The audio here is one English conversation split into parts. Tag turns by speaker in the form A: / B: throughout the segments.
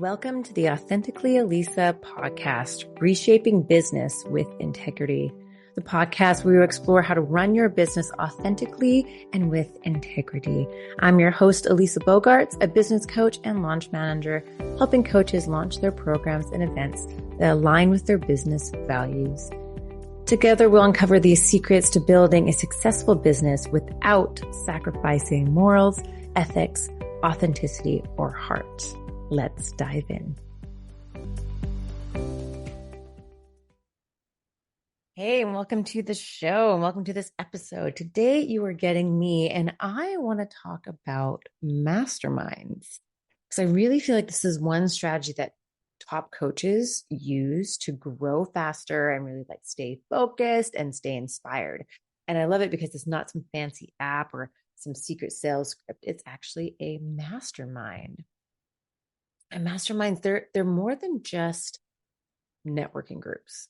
A: Welcome to the Authentically Elisa podcast, Reshaping Business with Integrity, the podcast where we explore how to run your business authentically and with integrity. I'm your host, Elisa Bogarts, a business coach and launch manager, helping coaches launch their programs and events that align with their business values. Together, we'll uncover the secrets to building a successful business without sacrificing morals, ethics, authenticity, or heart. Let's dive in. Hey, and welcome to the show and welcome to this episode. Today you are getting me and I want to talk about masterminds because I really feel like this is one strategy that top coaches use to grow faster and really like stay focused and stay inspired. And I love it because it's not some fancy app or some secret sales script. It's actually a mastermind. And masterminds, they're more than just networking groups.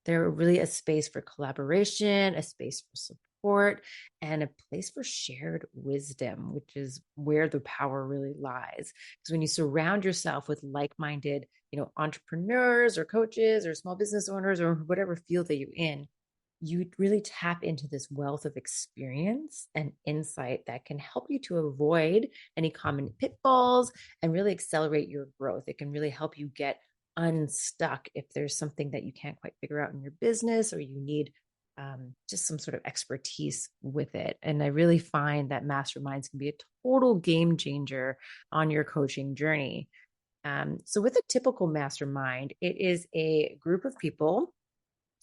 A: They're really a space for collaboration, a space for support, and a place for shared wisdom, which is where the power really lies. Because when you surround yourself with like-minded, entrepreneurs or coaches or small business owners or whatever field that you're in, you really tap into this wealth of experience and insight that can help you to avoid any common pitfalls and really accelerate your growth. It can really help you get unstuck if there's something that you can't quite figure out in your business or you need just some sort of expertise with it. And I really find that masterminds can be a total game changer on your coaching journey. So with a typical mastermind, it is a group of people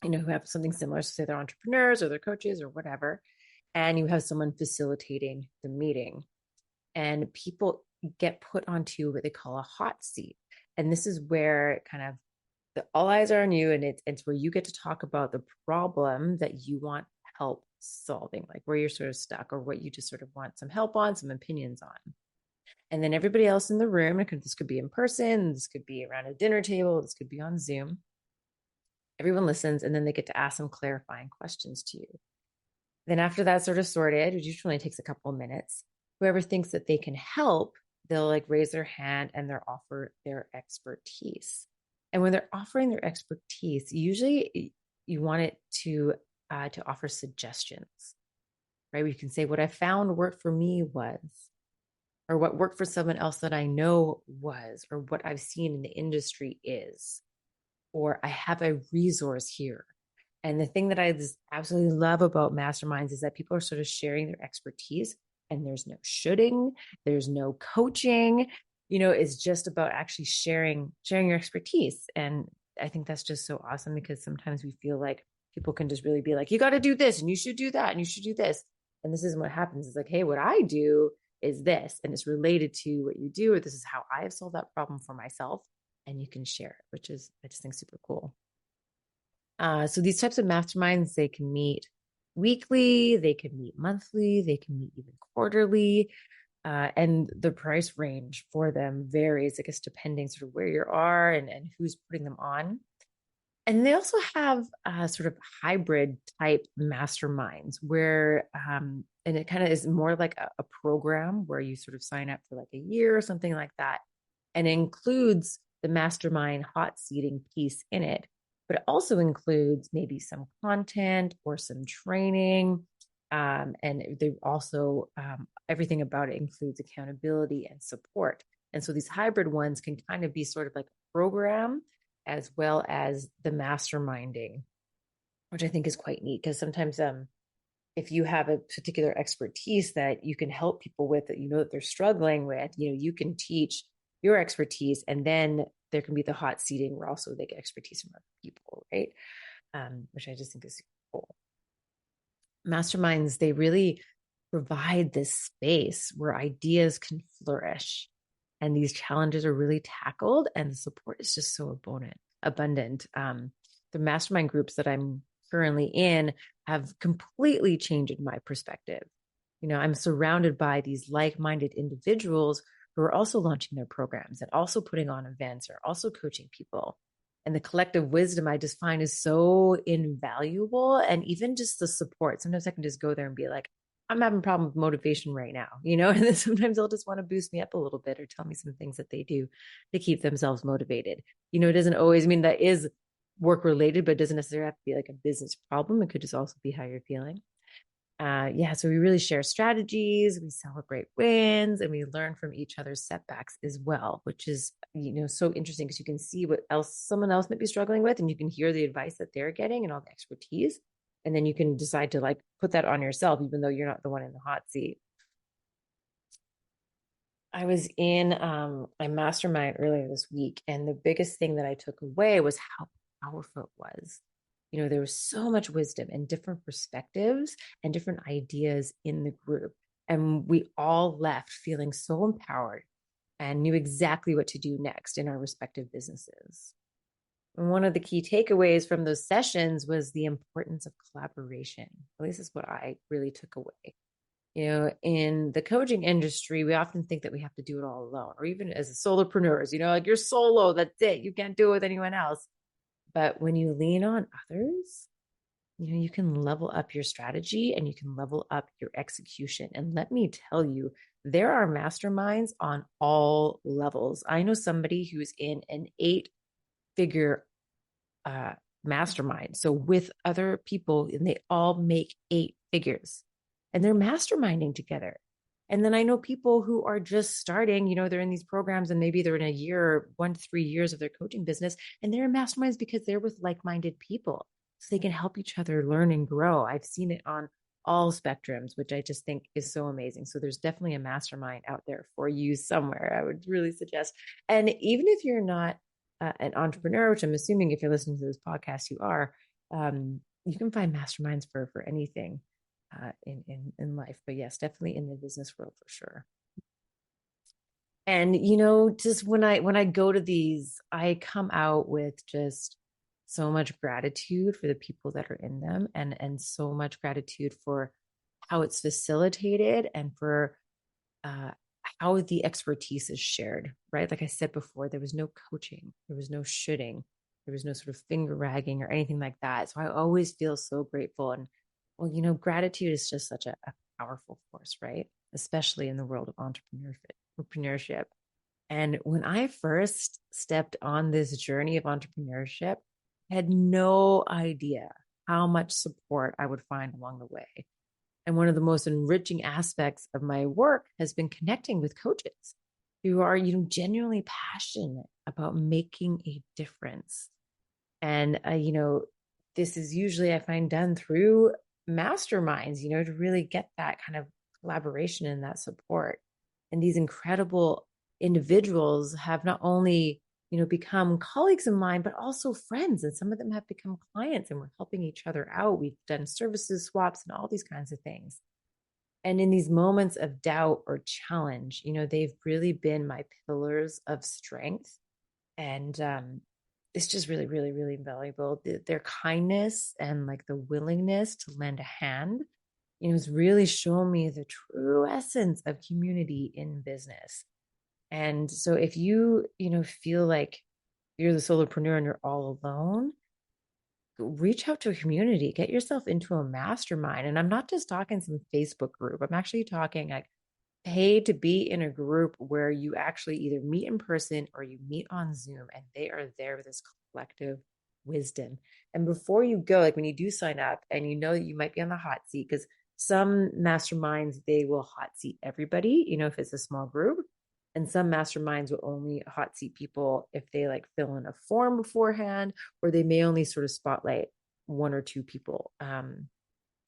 A: who have something similar. So say they're entrepreneurs or they're coaches or whatever, and you have someone facilitating the meeting. And people get put onto what they call a hot seat. And this is where kind of all eyes are on you, and it's where you get to talk about the problem that you want help solving, like where you're sort of stuck or what you just sort of want some help on, some opinions on. And then everybody else in the room, this could be in person, this could be around a dinner table, this could be on Zoom. Everyone listens, and then they get to ask some clarifying questions to you. Then after that's sort of sorted, which usually only takes a couple of minutes, whoever thinks that they can help, they'll like raise their hand and they'll offer their expertise. And when they're offering their expertise, usually you want it to offer suggestions, right? You can say, what I found worked for me was, or what worked for someone else that I know was, or what I've seen in the industry is, or I have a resource here. And the thing that I just absolutely love about masterminds is that people are sort of sharing their expertise, and there's no shoulding, there's no coaching, it's just about actually sharing your expertise. And I think that's just so awesome because sometimes we feel like people can just really be like, you got to do this and you should do that and you should do this. And this isn't what happens. It's like, hey, what I do is this, and it's related to what you do, or this is how I have solved that problem for myself. And you can share it, which is, I just think, super cool. So these types of masterminds, they can meet weekly, they can meet monthly, they can meet even quarterly. And the price range for them varies, I guess, depending sort of where you are and who's putting them on. And they also have sort of hybrid type masterminds where, and it kind of is more like a program where you sort of sign up for like a year or something like that. And it includes the mastermind hot seating piece in it, but it also includes maybe some content or some training. And they also, everything about it includes accountability and support. And so these hybrid ones can kind of be sort of like a program as well as the masterminding, which I think is quite neat because sometimes if you have a particular expertise that you can help people with that that they're struggling with, you can teach your expertise, and then there can be the hot seating where also they get expertise from other people, right? Which I just think is super cool. Masterminds, they really provide this space where ideas can flourish and these challenges are really tackled, and the support is just so abundant. The mastermind groups that I'm currently in have completely changed my perspective. I'm surrounded by these like-minded individuals who are also launching their programs and also putting on events or also coaching people. And the collective wisdom I just find is so invaluable. And even just the support. Sometimes I can just go there and be like, I'm having a problem with motivation right now, and then sometimes they'll just want to boost me up a little bit or tell me some things that they do to keep themselves motivated. It doesn't always mean that is work related, but it doesn't necessarily have to be like a business problem. It could just also be how you're feeling. Yeah, so we really share strategies, we celebrate wins, and we learn from each other's setbacks as well, which is, so interesting because you can see what else someone else might be struggling with, and you can hear the advice that they're getting and all the expertise. And then you can decide to like put that on yourself, even though you're not the one in the hot seat. I was in a mastermind earlier this week, and the biggest thing that I took away was how powerful it was. There was so much wisdom and different perspectives and different ideas in the group. And we all left feeling so empowered and knew exactly what to do next in our respective businesses. And one of the key takeaways from those sessions was the importance of collaboration. At least that's what I really took away. In the coaching industry, we often think that we have to do it all alone, or even as solopreneurs, like you're solo, that's it. You can't do it with anyone else. But when you lean on others, you can level up your strategy and you can level up your execution. And let me tell you, there are masterminds on all levels. I know somebody who's in an 8-figure mastermind. So with other people, and they all make 8 figures and they're masterminding together. And then I know people who are just starting, they're in these programs and maybe they're in a year, 1 to 3 years of their coaching business, and they're in masterminds because they're with like-minded people. So they can help each other learn and grow. I've seen it on all spectrums, which I just think is so amazing. So there's definitely a mastermind out there for you somewhere, I would really suggest. And even if you're not an entrepreneur, which I'm assuming if you're listening to this podcast, you are, you can find masterminds for anything in life. But yes, definitely in the business world for sure. And just when I go to these, I come out with just so much gratitude for the people that are in them, and so much gratitude for how it's facilitated and for how the expertise is shared, right? Like I said before, there was no coaching, there was no shooting, there was no sort of finger wagging or anything like that. So I always feel so grateful. And well, gratitude is just such a powerful force, right? Especially in the world of entrepreneurship. And when I first stepped on this journey of entrepreneurship, I had no idea how much support I would find along the way. And one of the most enriching aspects of my work has been connecting with coaches who are, genuinely passionate about making a difference. And, this is usually, I find, done through masterminds, to really get that kind of collaboration and that support. And these incredible individuals have not only, become colleagues of mine, but also friends. And some of them have become clients and we're helping each other out. We've done services swaps and all these kinds of things. And in these moments of doubt or challenge, they've really been my pillars of strength. And it's just really, really, really invaluable. Their kindness and like the willingness to lend a hand, has really shown me the true essence of community in business. And so if you, feel like you're the solopreneur and you're all alone, reach out to a community, get yourself into a mastermind. And I'm not just talking some Facebook group. I'm actually talking like pay to be in a group where you actually either meet in person or you meet on Zoom, and they are there with this collective wisdom. And before you go, like when you do sign up and that you might be on the hot seat, because some masterminds, they will hot seat everybody, if it's a small group. And some masterminds will only hot seat people if they like fill in a form beforehand, or they may only sort of spotlight 1 or 2 people. And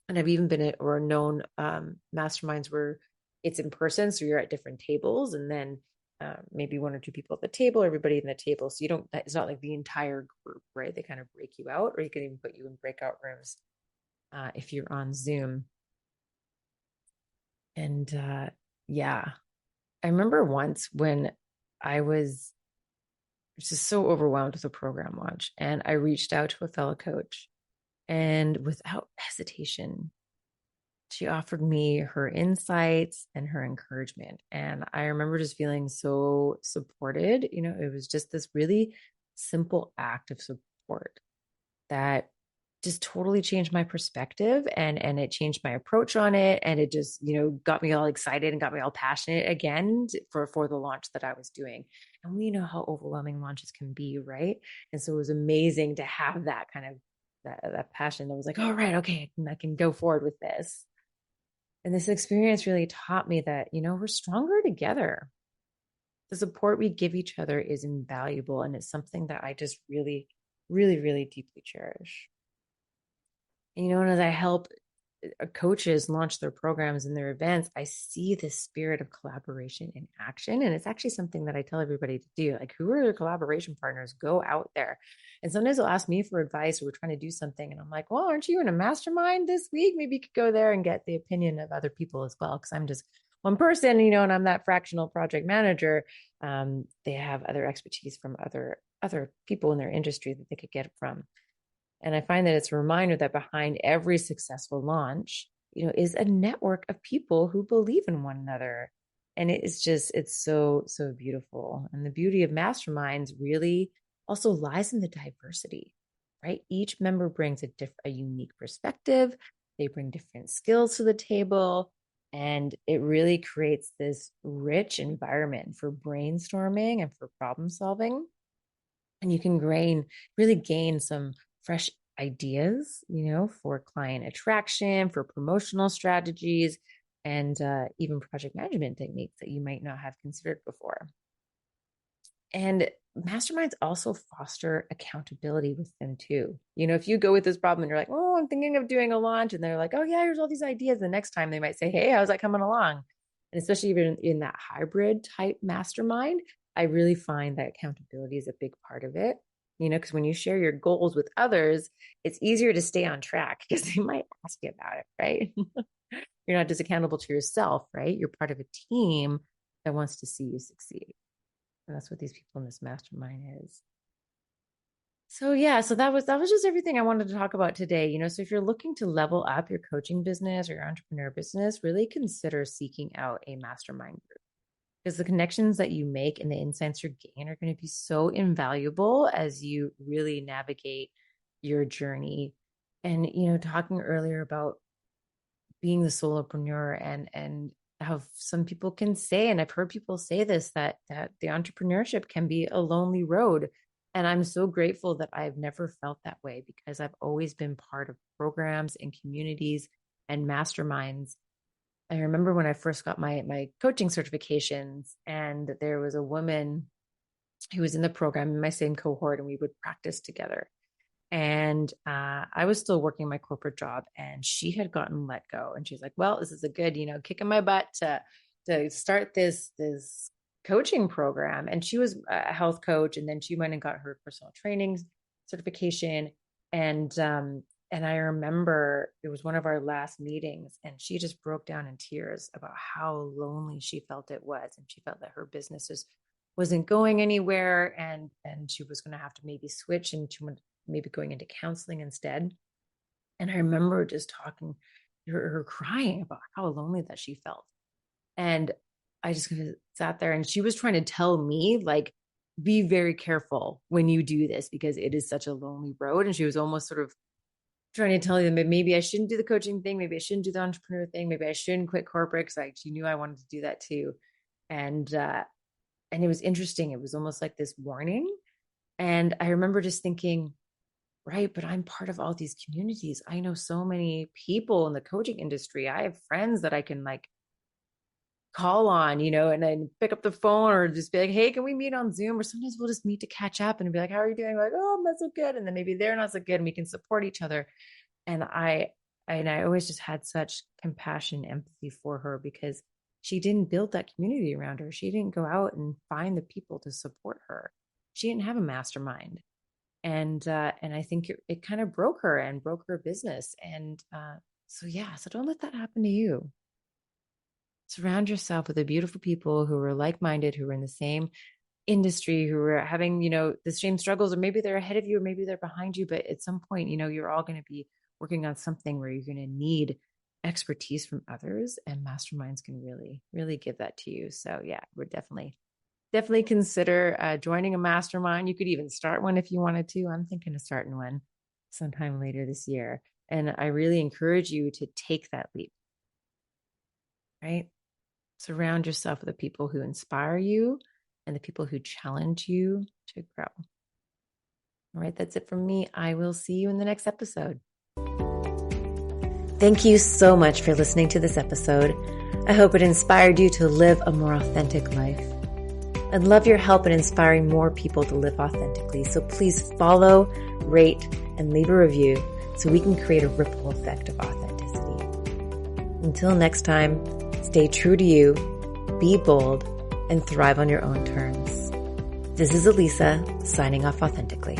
A: I've even been at or known masterminds where it's in person. So you're at different tables, and then maybe 1 or 2 people at the table, everybody in the table. So it's not like the entire group, right? They kind of break you out, or you can even put you in breakout rooms if you're on Zoom. And yeah, I remember once when I was just so overwhelmed with a program launch, and I reached out to a fellow coach, and without hesitation, she offered me her insights and her encouragement. And I remember just feeling so supported. It was just this really simple act of support that just totally changed my perspective, and it changed my approach on it, and it just, got me all excited and got me all passionate again for the launch that I was doing. And we know how overwhelming launches can be, right? And so it was amazing to have that kind of that passion that was like, all right, okay, I can go forward with this. And this experience really taught me that, we're stronger together. The support we give each other is invaluable, and it's something that I just really, really, really deeply cherish. And as I help coaches launch their programs and their events, I see this spirit of collaboration in action. And it's actually something that I tell everybody to do. Like, who are your collaboration partners? Go out there. And sometimes they'll ask me for advice, or we're trying to do something. And I'm like, well, aren't you in a mastermind this week? Maybe you could go there and get the opinion of other people as well. Cause I'm just one person, and I'm that fractional project manager. They have other expertise from other people in their industry that they could get it from. And I find that it's a reminder that behind every successful launch, is a network of people who believe in one another. And it's so, so beautiful. And the beauty of masterminds really also lies in the diversity, right? Each member brings a unique perspective. They bring different skills to the table. And it really creates this rich environment for brainstorming and for problem solving. And you can really gain some fresh ideas, for client attraction, for promotional strategies, and even project management techniques that you might not have considered before. And masterminds also foster accountability with them too. If you go with this problem and you're like, oh, I'm thinking of doing a launch, and they're like, oh yeah, here's all these ideas. The next time they might say, hey, how's that coming along? And especially even in that hybrid type mastermind, I really find that accountability is a big part of it. Because when you share your goals with others, it's easier to stay on track because they might ask you about it, right? You're not just accountable to yourself, right? You're part of a team that wants to see you succeed. And that's what these people in this mastermind is. So yeah, so that was just everything I wanted to talk about today. So if you're looking to level up your coaching business or your entrepreneur business, really consider seeking out a mastermind group, because the connections that you make and the insights you gain are going to be so invaluable as you really navigate your journey. And talking earlier about being the solopreneur, and how some people can say, and I've heard people say this, that the entrepreneurship can be a lonely road. And I'm so grateful that I've never felt that way, because I've always been part of programs and communities and masterminds. I remember when I first got my coaching certifications, and there was a woman who was in the program in my same cohort, and we would practice together. And I was still working my corporate job, and she had gotten let go. And she's like, well, this is a good, kick in my butt to start this coaching program. And she was a health coach, and then she went and got her personal training certification. And I remember it was one of our last meetings, and she just broke down in tears about how lonely she felt it was. And she felt that her business wasn't going anywhere, and she was going to have to maybe switch into maybe going into counseling instead. And I remember just talking to her crying about how lonely that she felt. And I just kind of sat there, and she was trying to tell me, like, be very careful when you do this, because it is such a lonely road. And she was almost sort of trying to tell them that maybe I shouldn't do the coaching thing. Maybe I shouldn't do the entrepreneur thing. Maybe I shouldn't quit corporate, because she knew I wanted to do that too. And it was interesting. It was almost like this warning. And I remember just thinking, right, but I'm part of all these communities. I know so many people in the coaching industry. I have friends that I can call on, and then pick up the phone, or just be like, hey, can we meet on Zoom? Or sometimes we'll just meet to catch up and be like, how are you doing? Like, oh, I'm not so good. And then maybe they're not so good, and we can support each other. And I always just had such compassion, empathy for her, because she didn't build that community around her. She didn't go out and find the people to support her. She didn't have a mastermind. And I think it kind of broke her and broke her business. And so don't let that happen to you. Surround yourself with the beautiful people who are like-minded, who are in the same industry, who are having, the same struggles, or maybe they're ahead of you, or maybe they're behind you. But at some point, you're all going to be working on something where you're going to need expertise from others, and masterminds can really, really give that to you. So yeah, we're definitely consider joining a mastermind. You could even start one if you wanted to. I'm thinking of starting one. sometime later this year. And I really encourage you to take that leap, right? Surround yourself with the people who inspire you and the people who challenge you to grow. All right, that's it from me. I will see you in the next episode. Thank you so much for listening to this episode. I hope it inspired you to live a more authentic life. I'd love your help in inspiring more people to live authentically. So please follow, rate, and leave a review so we can create a ripple effect of authenticity. Until next time, stay true to you, be bold, and thrive on your own terms. This is Elisa, signing off authentically.